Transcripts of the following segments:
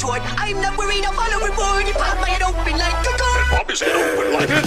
retort. I'm not worried, I'll follow reward. You pop my head open like a gun. And pop his head open like a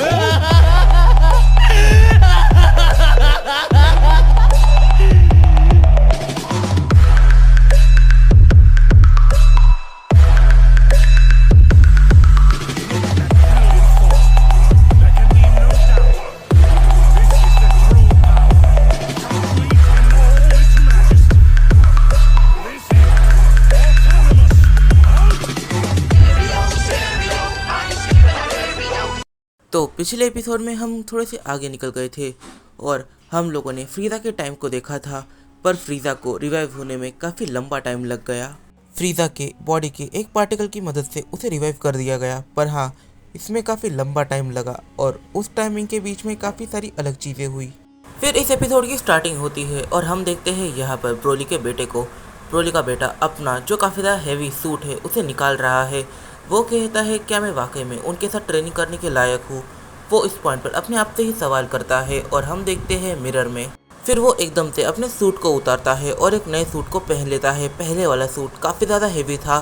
तो पिछले episode में हम थोड़े से आगे निकल गए थे और हम लोगों ने फ्रीज़ा के टाइम को देखा था, पर फ्रीज़ा को रिवाइव होने में काफ़ी लंबा टाइम लग गया। फ्रीज़ा के बॉडी के एक पार्टिकल की मदद से उसे रिवाइव कर दिया गया, पर हाँ, इसमें काफ़ी लंबा टाइम लगा और उस टाइमिंग के बीच में काफ़ी सारी अलग चीज़ें हुई। फिर इस एपिसोड की स्टार्टिंग होती है और हम देखते हैं यहाँ पर ब्रोली के बेटे को। ब्रोली का बेटा अपना जो काफ़ी ज़्यादा हैवी सूट है उसे निकाल रहा है। वो कहता है क्या मैं वाकई में उनके साथ ट्रेनिंग करने के लायक हूँ। वो इस पॉइंट पर अपने आप से ही सवाल करता है और हम देखते हैं मिरर में। फिर वो एकदम से अपने सूट को उतारता है और एक नए सूट को पहन लेता है। पहले वाला सूट काफ़ी ज़्यादा हेवी था,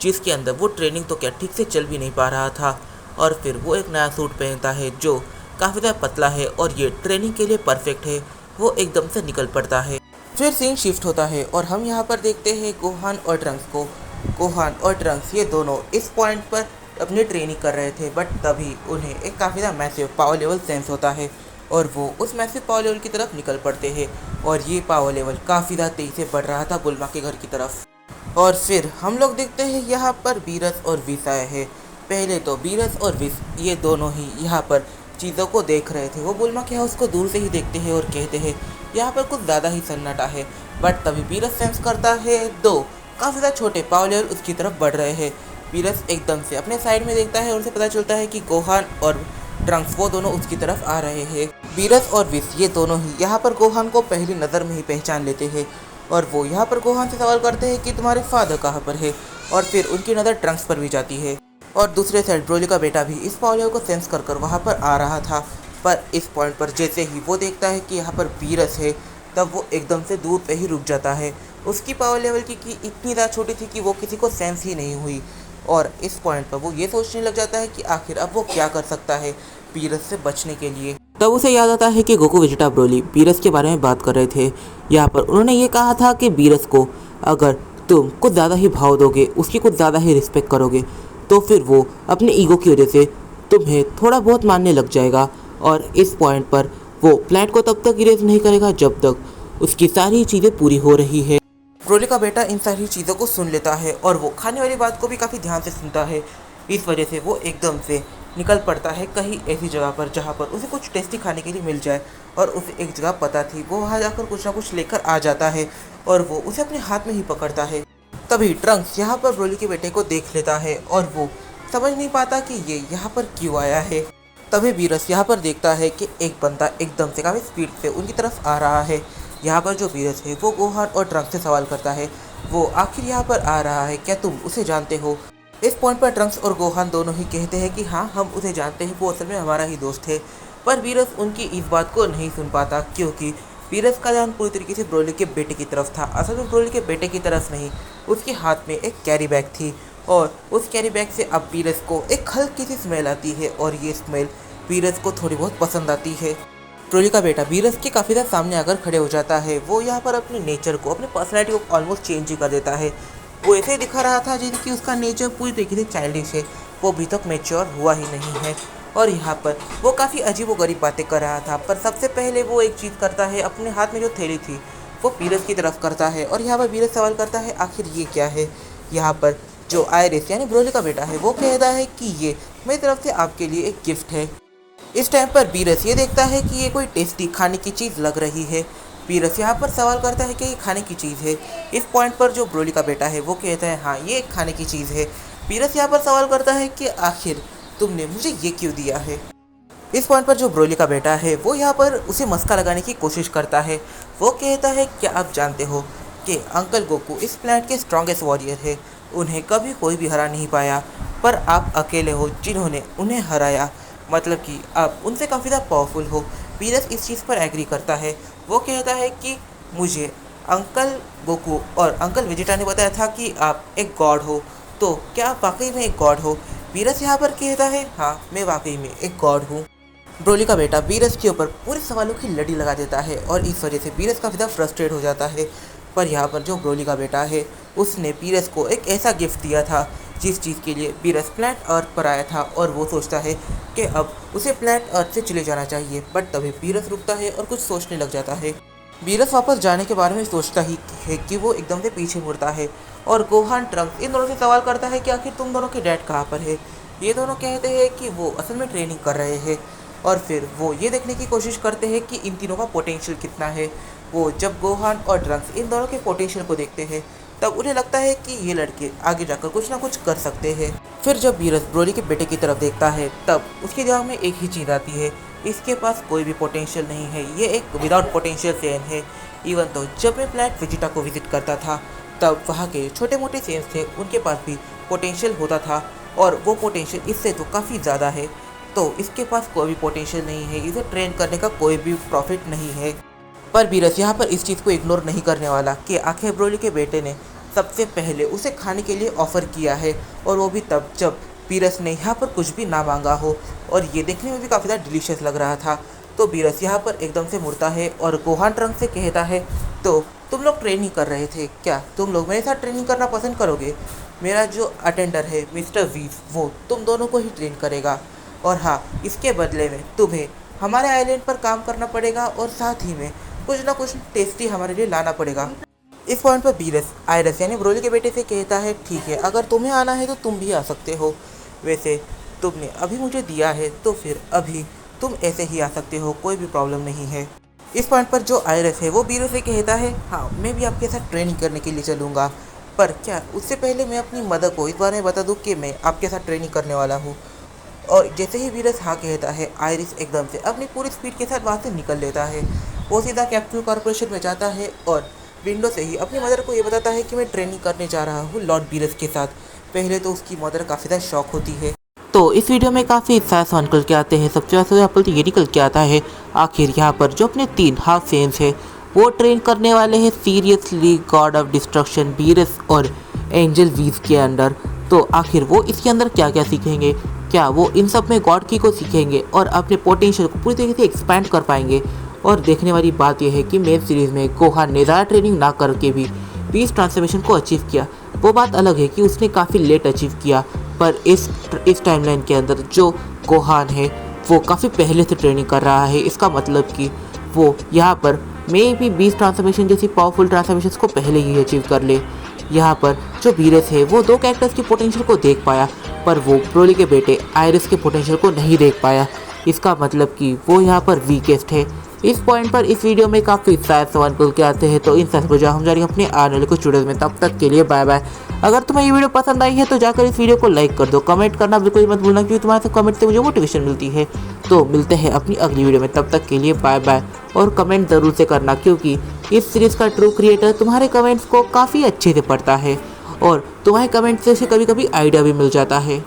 जिसके अंदर वो ट्रेनिंग तो क्या ठीक से चल भी नहीं पा रहा था। और फिर वो एक नया सूट पहनता है जो काफ़ी ज़्यादा पतला है और ये ट्रेनिंग के लिए परफेक्ट है। वो एकदम से निकल पड़ता है। फिर सीन शिफ्ट होता है और हम यहाँ पर देखते हैं गोहान और ट्रंक्स को। गोहान और ट्रंक्स ये दोनों इस पॉइंट पर अपनी ट्रेनिंग कर रहे थे, बट तभी उन्हें एक काफ़ी ज़्यादा मैसिव पावर लेवल सेंस होता है और वो उस मैसिव पावर लेवल की तरफ निकल पड़ते हैं। और ये पावर लेवल काफ़ी ज़्यादा तेज़ी से बढ़ रहा था बुल्मा के घर की तरफ। और फिर हम लोग देखते हैं यहाँ पर बीरस और विस आए हैं। पहले तो बीरस और विस ये दोनों ही यहाँ पर चीज़ों को देख रहे थे। वो बुल्मा के हाउस को दूर से ही देखते हैं और कहते हैं यहाँ पर कुछ ज़्यादा ही सन्नाटा है। बट तभी बीरस सेंस करता है दो काफ़ी ज़्यादा छोटे पावर लेवल उसकी तरफ बढ़ रहे हैं। बीरस एकदम से अपने साइड में देखता है और उसे पता चलता है कि गोहान और ट्रंक्स वो दोनों उसकी तरफ आ रहे हैं। बीरस और विस ये दोनों ही यहाँ पर गोहान को पहली नज़र में ही पहचान लेते हैं और वो यहाँ पर गोहान से सवाल करते हैं कि तुम्हारे फादर कहाँ पर है। और फिर उनकी नज़र ट्रंक्स पर भी जाती है और दूसरे साइड ब्रोली का बेटा भी इस पावर लेवल को सेंस कर वहाँ पर आ रहा था। पर इस पॉइंट पर जैसे ही वो देखता है कि यहाँ पर बीरस है, तब वो एकदम से दूर पे ही रुक जाता है। उसकी पावर लेवल की इतनी ज़्यादा छोटी थी कि वो किसी को सेंस ही नहीं हुई। और इस पॉइंट पर वो ये सोचने लग जाता है कि आखिर अब वो क्या कर सकता है बीरस से बचने के लिए। तब उसे याद आता है कि गोकू वेजिटा ब्रोली बीरस के बारे में बात कर रहे थे। यहाँ पर उन्होंने ये कहा था कि बीरस को अगर तुम कुछ ज़्यादा ही भाव दोगे, उसकी कुछ ज़्यादा ही रिस्पेक्ट करोगे, तो फिर वो अपने ईगो की वजह से तुम्हें थोड़ा बहुत मानने लग जाएगा। और इस पॉइंट पर वो प्लैनेट को तब तक इरेज नहीं करेगा जब तक उसकी सारी चीज़ें पूरी हो रही है। ब्रोली का बेटा इन सारी चीज़ों को सुन लेता है और वो खाने वाली बात को भी काफ़ी ध्यान से सुनता है। इस वजह से वो एकदम से निकल पड़ता है कहीं ऐसी जगह पर जहाँ पर उसे कुछ टेस्टी खाने के लिए मिल जाए। और उसे एक जगह पता थी, वो वहाँ जाकर कुछ ना कुछ लेकर आ जाता है और वो उसे अपने हाथ में ही पकड़ता है। तभी ट्रंक्स यहाँ पर ब्रोली के बेटे को देख लेता है और वो समझ नहीं पाता कि ये यहाँ पर क्यों आया है। तभी बीरस यहाँ पर देखता है कि एक बंदा एकदम से काफ़ी स्पीड से उनकी तरफ आ रहा है। यहाँ पर जो बीरस है वो गोहान और ट्रंक्स से सवाल करता है, वो आखिर यहाँ पर आ रहा है, क्या तुम उसे जानते हो। इस पॉइंट पर ट्रंक्स और गोहान दोनों ही कहते हैं कि हाँ, हम उसे जानते हैं, वो असल में हमारा ही दोस्त है। पर बीरस उनकी इस बात को नहीं सुन पाता, क्योंकि बीरस का ध्यान पूरी तरीके से ब्रोली के बेटे की तरफ था। असल में ब्रोली के बेटे की तरफ नहीं, उसके हाथ में एक कैरी बैग थी और उस कैरी बैग से अब बीरस को एक हल्की सी स्मेल आती है और ये स्मेल बीरस को थोड़ी बहुत पसंद आती है। ब्रोली का बेटा बीरस के काफ़ी ज़्यादा सामने आकर खड़े हो जाता है। वो यहाँ पर अपने नेचर को, अपनी पर्सनैलिटी को ऑलमोस्ट चेंज ही कर देता है। वो ऐसे ही दिखा रहा था जैसे कि उसका नेचर पूरी तरीके से चाइल्डिश है, वो अभी तक मैच्योर हुआ ही नहीं है। और यहाँ पर वो काफ़ी अजीब व गरीब बातें कर रहा था। पर सबसे पहले वो एक चीज़ करता है, अपने हाथ में जो थैली थी वो बीरस की तरफ करता है और यहाँ पर बीरस सवाल करता है आखिर ये क्या है। यहाँ पर जो आयरिस यानी ब्रोली का बेटा है वो कहता है कि ये मेरी तरफ से आपके लिए एक गिफ्ट है। इस टाइम पर बीरस ये देखता है कि ये कोई टेस्टी खाने की चीज़ लग रही है। बीरस यहाँ पर सवाल करता है कि ये खाने की चीज़ है। इस पॉइंट पर जो ब्रोली का बेटा है वो कहता है हाँ, ये एक खाने की चीज़ है। बीरस यहाँ पर सवाल करता है कि आखिर तुमने मुझे ये क्यों दिया है। इस पॉइंट पर जो ब्रोली का बेटा है वो यहाँ पर उसे मस्का लगाने की कोशिश करता है। वो कहता है क्या आप जानते हो कि अंकल गोकू इस प्लैनेट के स्ट्रॉन्गेस्ट वॉरियर है, उन्हें कभी कोई भी हरा नहीं पाया, पर आप अकेले हो जिन्होंने उन्हें हराया, मतलब कि आप उनसे काफ़ी ज़्यादा पावरफुल हो। बीरस इस चीज़ पर एग्री करता है। वो कहता है कि मुझे अंकल गोकू और अंकल वेजिटा ने बताया था कि आप एक गॉड हो तो क्या आप वाकई में एक गॉड हो? बीरस यहाँ पर कहता है, हाँ मैं वाकई में एक गॉड हूँ। ब्रोली का बेटा बीरस के ऊपर पूरे सवालों की लड़ी लगा देता है और इस वजह से बीरस काफ़ी ज़्यादा फ्रस्ट्रेट हो जाता है। पर यहाँ पर जो ब्रोली का बेटा है उसने बीरस को एक ऐसा गिफ्ट दिया था जिस चीज़ के लिए बीरस प्लैनेट अर्थ पर आया था और वो सोचता है कि अब उसे प्लैनेट अर्थ से चले जाना चाहिए। बट तभी बीरस रुकता है और कुछ सोचने लग जाता है। बीरस वापस जाने के बारे में सोचता ही है कि वो एकदम से पीछे मुड़ता है और गोहान ट्रंक्स इन दोनों से सवाल करता है कि आखिर तुम दोनों के डैड कहाँ पर है। ये दोनों कहते हैं कि वो असल में ट्रेनिंग कर रहे हैं और फिर वो ये देखने की कोशिश करते हैं कि इन तीनों का पोटेंशियल कितना है। वो जब गोहान और ट्रंक्स इन दोनों के पोटेंशियल को देखते हैं तब उन्हें लगता है कि ये लड़के आगे जाकर कुछ ना कुछ कर सकते हैं। फिर जब बीरस ब्रोली के बेटे की तरफ देखता है तब उसके दिमाग में एक ही चीज़ आती है, इसके पास कोई भी पोटेंशियल नहीं है, ये एक विदाउट पोटेंशियल सेन है। इवन तो जब मैं प्लैनेट वेजिटा को विजिट करता था तब वहाँ के छोटे मोटे सेंस थे, उनके पास भी पोटेंशियल होता था और वो पोटेंशियल इससे तो काफ़ी ज़्यादा है। तो इसके पास कोई भी पोटेंशियल नहीं है, इसे ट्रेन करने का कोई भी प्रॉफिट नहीं है। पर बीरस यहाँ पर इस चीज़ को इग्नोर नहीं करने वाला कि आखिर ब्रोली के बेटे ने सबसे पहले उसे खाने के लिए ऑफ़र किया है और वो भी तब जब बीरस ने यहाँ पर कुछ भी ना मांगा हो और ये देखने में भी काफ़ी ज़्यादा डिलीशियस लग रहा था। तो बीरस यहाँ पर एकदम से मुड़ता है और गोहान ट्रंक से कहता है, तो तुम लोग ट्रेनिंग कर रहे थे, क्या तुम लोग मेरे साथ ट्रेनिंग करना पसंद करोगे? मेरा जो अटेंडर है मिस्टर वीज वो तुम दोनों को ही ट्रेन करेगा और हाँ, इसके बदले में तुम्हें हमारे आइलैंड पर काम करना पड़ेगा और साथ ही में कुछ ना कुछ टेस्टी हमारे लिए लाना पड़ेगा। इस पॉइंट पर बीरस आयरस यानी ब्रोली के बेटे से कहता है, ठीक है, अगर तुम्हें आना है तो तुम भी आ सकते हो। वैसे तुमने अभी मुझे दिया है तो फिर अभी तुम ऐसे ही आ सकते हो, कोई भी प्रॉब्लम नहीं है। इस पॉइंट पर जो आयरस है वो बीरस से कहता है, हाँ मैं भी आपके साथ ट्रेनिंग करने के लिए चलूँगा, पर क्या उससे पहले मैं अपनी मदर को इस बारे में बता दूँ कि मैं आपके साथ ट्रेनिंग करने वाला हूँ। और जैसे ही बीरस हाँ कहता है, आयरिस एकदम से अपनी पूरी स्पीड के साथ वहाँ से निकल लेता है। वो सीधा कैप्सूल कॉर्पोरेशन में जाता है और विंडो से ही अपनी मदर को ये बताता है कि मैं ट्रेनिंग करने जा रहा हूँ लॉर्ड बीरस के साथ। पहले तो उसकी मदर काफ़ी ज़्यादा शॉक होती है। तो इस वीडियो में काफ़ी साइंस निकल के आते हैं। सबसे ज़्यादा एप्पल तो ये निकल के आता है आखिर यहाँ पर जो अपने 3 हाफ सेंस है वो ट्रेन करने वाले हैं seriously God of destruction Beerus और एंजल वीज के अंडर। तो आखिर वो इसके अंदर क्या क्या सीखेंगे? क्या वो इन सब में गॉड की को सीखेंगे और अपने पोटेंशियल को पूरी तरीके से एक्सपैंड कर पाएंगे? और देखने वाली बात यह है कि मेन सीरीज़ में गोहान ने ज़्यादा ट्रेनिंग ना करके भी बीस ट्रांसफॉर्मेशन को अचीव किया। वो बात अलग है कि उसने काफ़ी लेट अचीव किया, पर इस टाइमलाइन के अंदर जो गोहान है वो काफ़ी पहले से ट्रेनिंग कर रहा है। इसका मतलब कि वो यहाँ पर मे भी 20 ट्रांसफॉर्मेशन जैसी पावरफुल ट्रांसफॉर्मेशन को पहले ही अचीव कर ले। यहाँ पर जो बीरस है वो 2 कैरेक्टर्स के पोटेंशियल को देख पाया, पर वो ब्रोली के बेटे आयरिस के पोटेंशियल को नहीं देख पाया। इसका मतलब कि वो यहाँ पर वीकेस्ट है। इस पॉइंट पर इस वीडियो में काफ़ी सारे सवाल खुल के आते हैं। तो इन सब को हम जाएंगे अपने आने वाले कुछ वीडियोज़ में। तब तक के लिए बाय बाय। अगर तुम्हें ये वीडियो पसंद आई है तो जाकर इस वीडियो को लाइक कर दो, कमेंट करना बिल्कुल मत भूलना क्योंकि तुम्हारे कमेंट से मुझे मोटिवेशन मिलती है। तो मिलते हैं अपनी अगली वीडियो में, तब तक के लिए बाय बाय। और कमेंट ज़रूर से करना क्योंकि इस सीरीज़ का ट्रू क्रिएटर तुम्हारे कमेंट्स को काफ़ी अच्छे से पढ़ता है और तुम्हारे कमेंट से कभी कभी आइडिया भी मिल जाता है।